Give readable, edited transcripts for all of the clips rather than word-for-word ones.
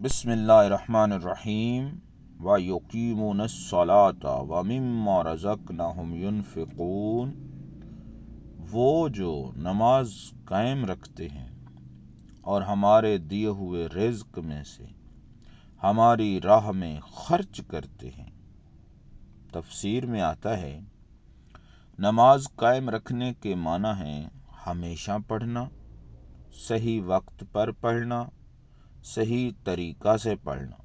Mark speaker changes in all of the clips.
Speaker 1: بسم اللہ الرحمن الرحیم وَيُقِيمُونَ الصَّلَاةَ وَمِمَّا رَزَقْنَاهُمْ يُنْفِقُونَ، وہ جو نماز قائم رکھتے ہیں اور ہمارے دیے ہوئے رزق میں سے ہماری راہ میں خرچ کرتے ہیں۔ تفسیر میں آتا ہے نماز قائم رکھنے کے معنی ہیں ہمیشہ پڑھنا، صحیح وقت پر پڑھنا، صحیح طریقہ سے پڑھنا۔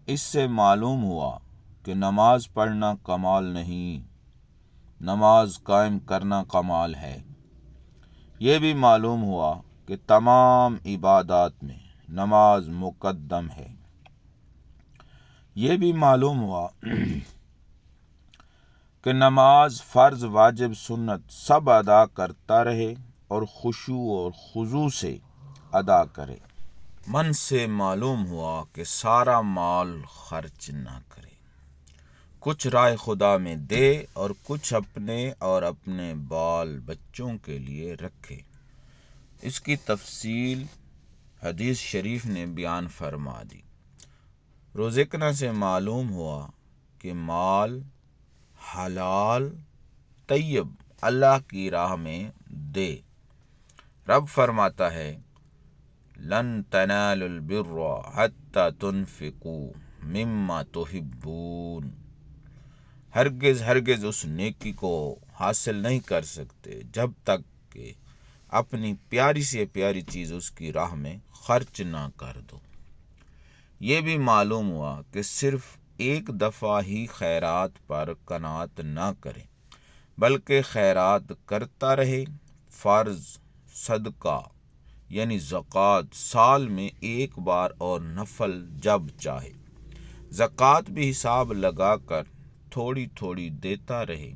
Speaker 1: اس سے معلوم ہوا کہ نماز پڑھنا کمال نہیں، نماز قائم کرنا کمال ہے۔ یہ بھی معلوم ہوا کہ تمام عبادات میں نماز مقدم ہے۔ یہ بھی معلوم ہوا کہ نماز فرض، واجب، سنت سب ادا کرتا رہے اور خشوع اور خضوع سے ادا کرے۔ من سے معلوم ہوا کہ سارا مال خرچ نہ کرے، کچھ رائے خدا میں دے اور کچھ اپنے اور اپنے بال بچوں کے لیے رکھے۔ اس کی تفصیل حدیث شریف نے بیان فرما دی۔ روزقنا سے معلوم ہوا کہ مال حلال طیب اللہ کی راہ میں دے۔ رب فرماتا ہے لن تنالوا البر حتى تنفقوا مما تحبون، ہرگز اس نیکی کو حاصل نہیں کر سکتے جب تک کہ اپنی پیاری سے پیاری چیز اس کی راہ میں خرچ نہ کر دو۔ یہ بھی معلوم ہوا کہ صرف ایک دفعہ ہی خیرات پر قناعت نہ کرے بلکہ خیرات کرتا رہے۔ فرض، صدقہ یعنی زکوٰۃ سال میں ایک بار اور نفل جب چاہے۔ زکوٰۃ بھی حساب لگا کر تھوڑی تھوڑی دیتا رہے۔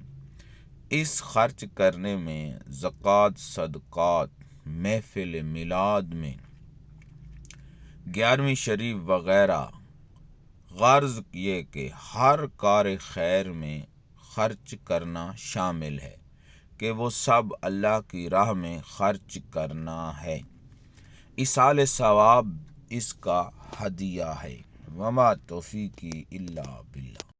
Speaker 1: اس خرچ کرنے میں زکوٰۃ، صدقات، محفل میلاد میں، 11ویں شریف وغیرہ، غرض یہ کہ ہر کار خیر میں خرچ کرنا شامل ہے کہ وہ سب اللہ کی راہ میں خرچ کرنا ہے۔ ایصال ثواب اس کا ہدیہ ہے۔ وما توفیقی الا باللہ۔